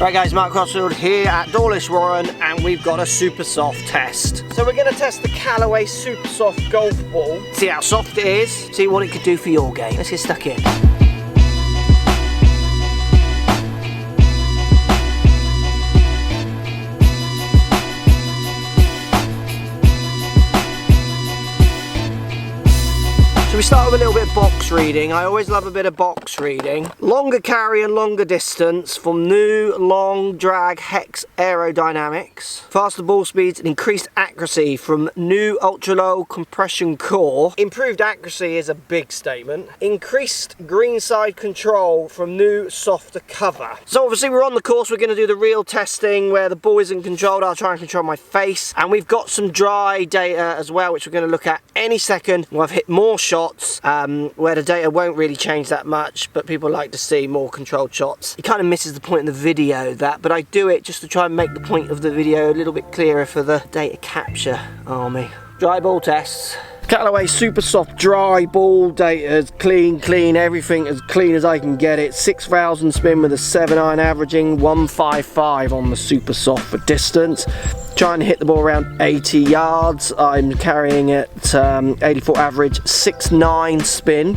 Right guys, Mark Crossfield here at Auberys Warren, and we've got a Super Soft test. So we're going to test the Callaway Super Soft golf ball, see how soft it is, see what it could do for your game. Let's get stuck in. So we start with a little bit of box reading. I always love a bit of box reading. Longer carry and longer distance from new long drag hex aerodynamics. Faster ball speeds and increased accuracy from new ultra low compression core. Improved accuracy is a big statement. Increased greenside control from new softer cover. So obviously we're on the course, we're going to do the real testing where the ball isn't controlled. I'll try and control my face. And we've got some dry data as well, which we're going to look at any second. I've hit more shots where the data won't really change that much, but people like to see more controlled shots. It kind of misses the point in the video, but I do it just to try and make the point of the video a little bit clearer for the data capture army. Dry ball tests. Callaway Super Soft dry ball data is clean, everything as clean as I can get it. 6,000 spin with a 7-iron, averaging 155 on the Super Soft for distance. Trying to hit the ball around 80 yards. I'm carrying it 84 average, 6.9 spin.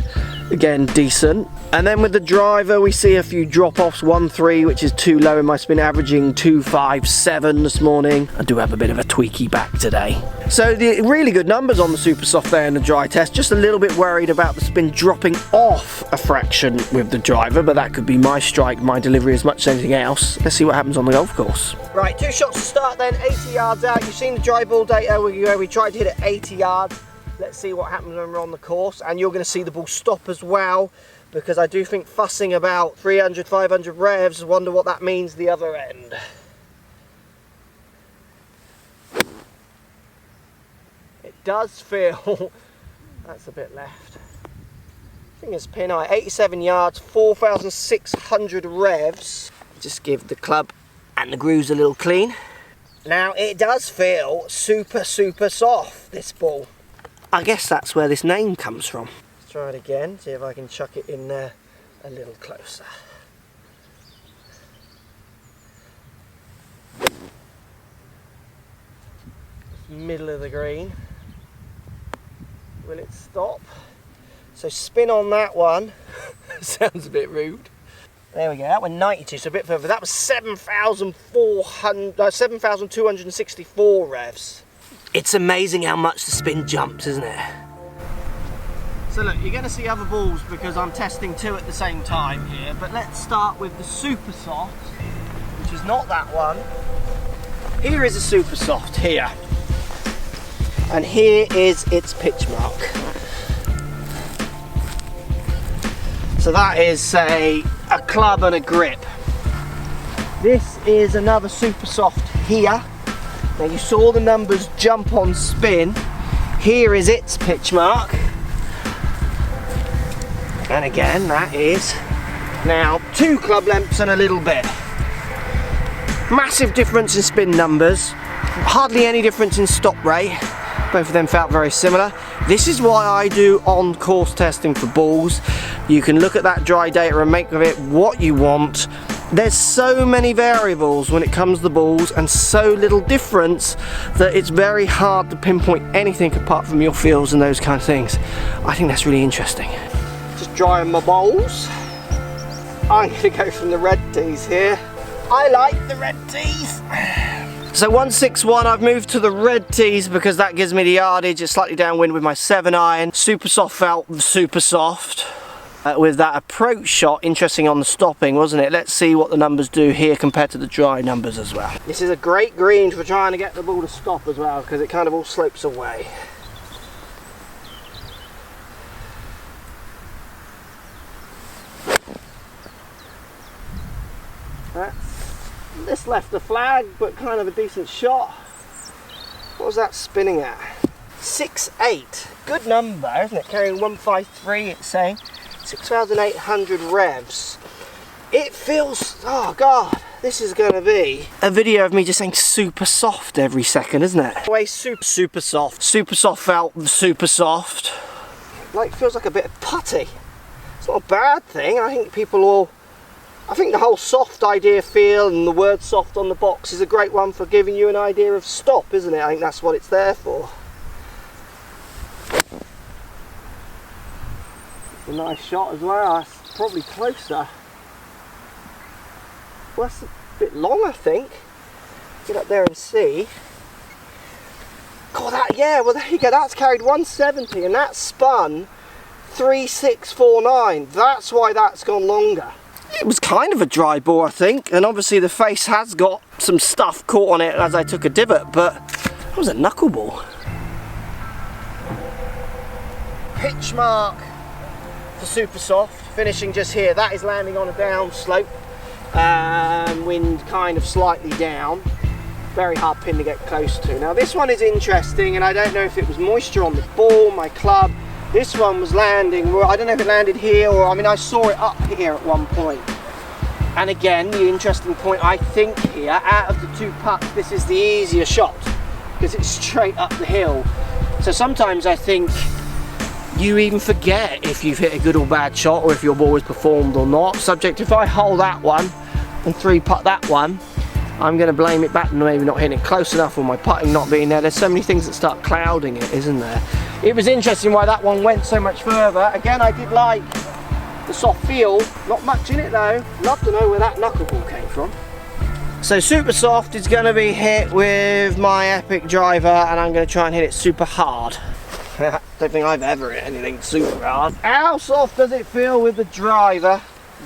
Again, decent. And then with the driver, we see a few drop-offs. 1.3, which is too low in my spin, averaging 2.57 this morning. I do have a bit of a tweaky back today. So the really good numbers on the Super Soft there in the dry test. Just a little bit worried about the spin dropping off a fraction with the driver, but that could be my strike, my delivery as much as anything else. Let's see what happens on the golf course. Right, 2 shots to start then, 80 yards out. You've seen the dry ball data where we tried to hit it 80 yards. Let's see what happens when we're on the course, and you're going to see the ball stop as well, because I do think fussing about 300, 500 revs, wonder what that means the other end. It does feel, that's a bit left. I think it's pin high, 87 yards, 4,600 revs. Just give the club and the grooves a little clean. Now it does feel super soft, this ball. I guess that's where this name comes from. Let's try it again, see if I can chuck it in there a little closer. Middle of the green. Will it stop? So spin on that one. Sounds a bit rude. There we go, that went 92, so a bit further. That was 7,264 revs. It's amazing how much the spin jumps, isn't it? So look, you're going to see other balls because I'm testing 2 at the same time here, but let's start with the Super Soft, which is not that one. Here is a Super Soft here, and here is its pitch mark. So that is, say, a club and a grip. This is another Super Soft here. Now you saw the numbers jump on spin. Here is its pitch mark. And again, that is now 2 club lengths and a little bit. Massive difference in spin numbers. Hardly any difference in stop rate. Both of them felt very similar. This is why I do on-course testing for balls. You can look at that dry data and make of it what you want. There's so many variables when it comes to balls and so little difference that it's very hard to pinpoint anything apart from your feels and those kind of things. I think that's really interesting. Just drying my bowls. I'm going to go from the red tees here. I like the red tees. So 161, I've moved to the red tees because that gives me the yardage. It's slightly downwind with my 7-iron. Super Soft felt super soft. With that approach shot, interesting on the stopping, wasn't it? Let's see what the numbers do here compared to the dry numbers as well. This is a great green for trying to get the ball to stop as well, because it kind of all slopes away. This left the flag, but kind of a decent shot. What was that spinning at? 6.8. Good number, isn't it? Carrying 153, it's saying. 6,800 revs. It feels, oh god, this is going to be a video of me just saying super soft every second, isn't it? Way super soft. Super Soft felt super soft. Like, feels like a bit of putty. It's not a bad thing. I think people will I think the whole soft idea feel and the word soft on the box is a great one for giving you an idea of stop, isn't it? I think that's what it's there for. A nice shot as well. That's probably closer. Well, that's a bit long, I think. Get up there and see. God, that, yeah, well there you go, that's carried 170 and that's spun 3649. That's why that's gone longer. It was kind of a dry bore, I think, and obviously the face has got some stuff caught on it as I took a divot, but it was a knuckleball. Pitch mark for Super Soft, finishing just here. That is landing on a down slope, wind kind of slightly down. Very hard pin to get close to. Now this one is interesting, and I don't know if it was moisture on the ball, my club. This one was landing, I don't know if it landed here or, I mean, I saw it up here at one point. And again, the interesting point I think here, out of the two putts, this is the easier shot because it's straight up the hill. So sometimes I think you even forget if you've hit a good or bad shot or if your ball has performed or not. Subject, if I hold that one and 3-putt that one, I'm going to blame it back to maybe not hitting it close enough or my putting not being there. There's so many things that start clouding it, isn't there? It was interesting why that one went so much further. Again, I did like the soft feel. Not much in it though. Love to know where that knuckleball came from. So Super Soft is going to be hit with my Epic driver, and I'm going to try and hit it super hard. Don't think I've ever hit anything super hard. How soft does it feel with the driver?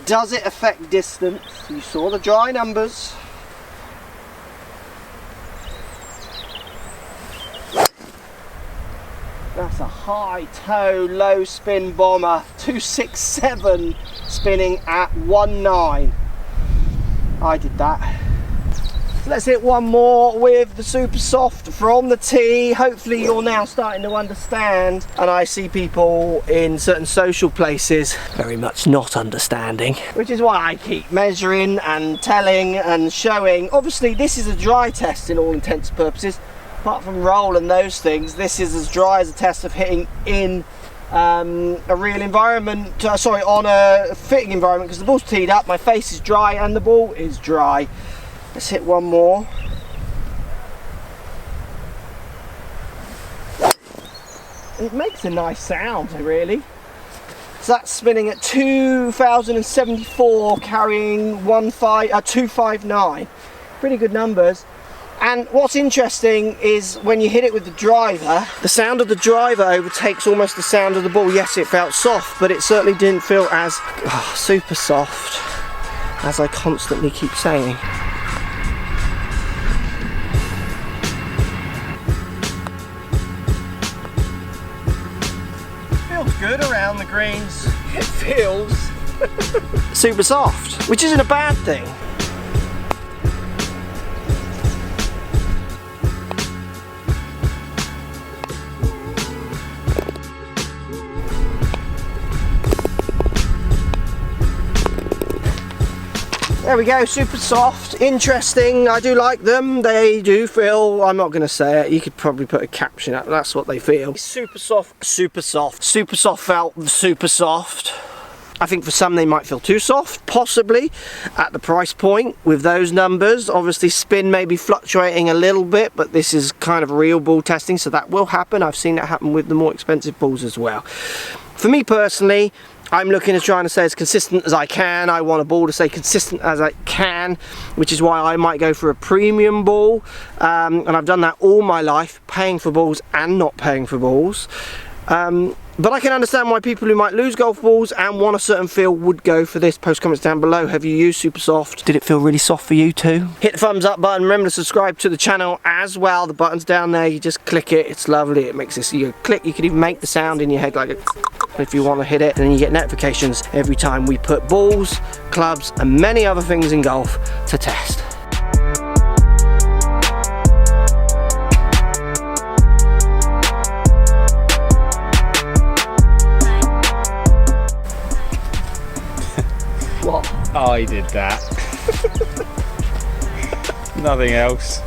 Does it affect distance? You saw the dry numbers. That's a high toe, low spin bomber. 267 spinning at 1.9. I did that. So let's hit one more with the Super Soft from the tee. Hopefully you're now starting to understand. And I see people in certain social places very much not understanding, which is why I keep measuring and telling and showing. Obviously this is a dry test in all intents and purposes. Apart from roll and those things, this is as dry as a test of hitting in a real environment, on a fitting environment, because the ball's teed up, my face is dry and the ball is dry. Let's hit one more. It makes a nice sound, really. So that's spinning at 2,074, carrying 259. Pretty good numbers. And what's interesting is when you hit it with the driver, the sound of the driver overtakes almost the sound of the ball. Yes, it felt soft, but it certainly didn't feel as super soft, as I constantly keep saying. Feels good around the greens. It feels super soft, which isn't a bad thing. There we go, Super Soft. Interesting, I do like them. They do feel, I'm not going to say it, you could probably put a caption up, that's what they feel. Super Soft, Super Soft. Super Soft felt super soft. I think for some they might feel too soft, possibly, at the price point with those numbers. Obviously spin may be fluctuating a little bit, but this is kind of real ball testing, so that will happen. I've seen that happen with the more expensive balls as well. For me personally, I'm looking at trying to stay as consistent as I can. I want a ball to stay consistent as I can, which is why I might go for a premium ball. And I've done that all my life, paying for balls and not paying for balls. But I can understand why people who might lose golf balls and want a certain feel would go for this. Post comments down below. Have you used Super Soft? Did it feel really soft for you too? Hit the thumbs up button. Remember to subscribe to the channel as well. The button's down there. You just click it. It's lovely. It makes this, you click, you can even make the sound in your head like a if you want to hit it, and then you get notifications every time we put balls, clubs and many other things in golf to test. What? I did that. Nothing else.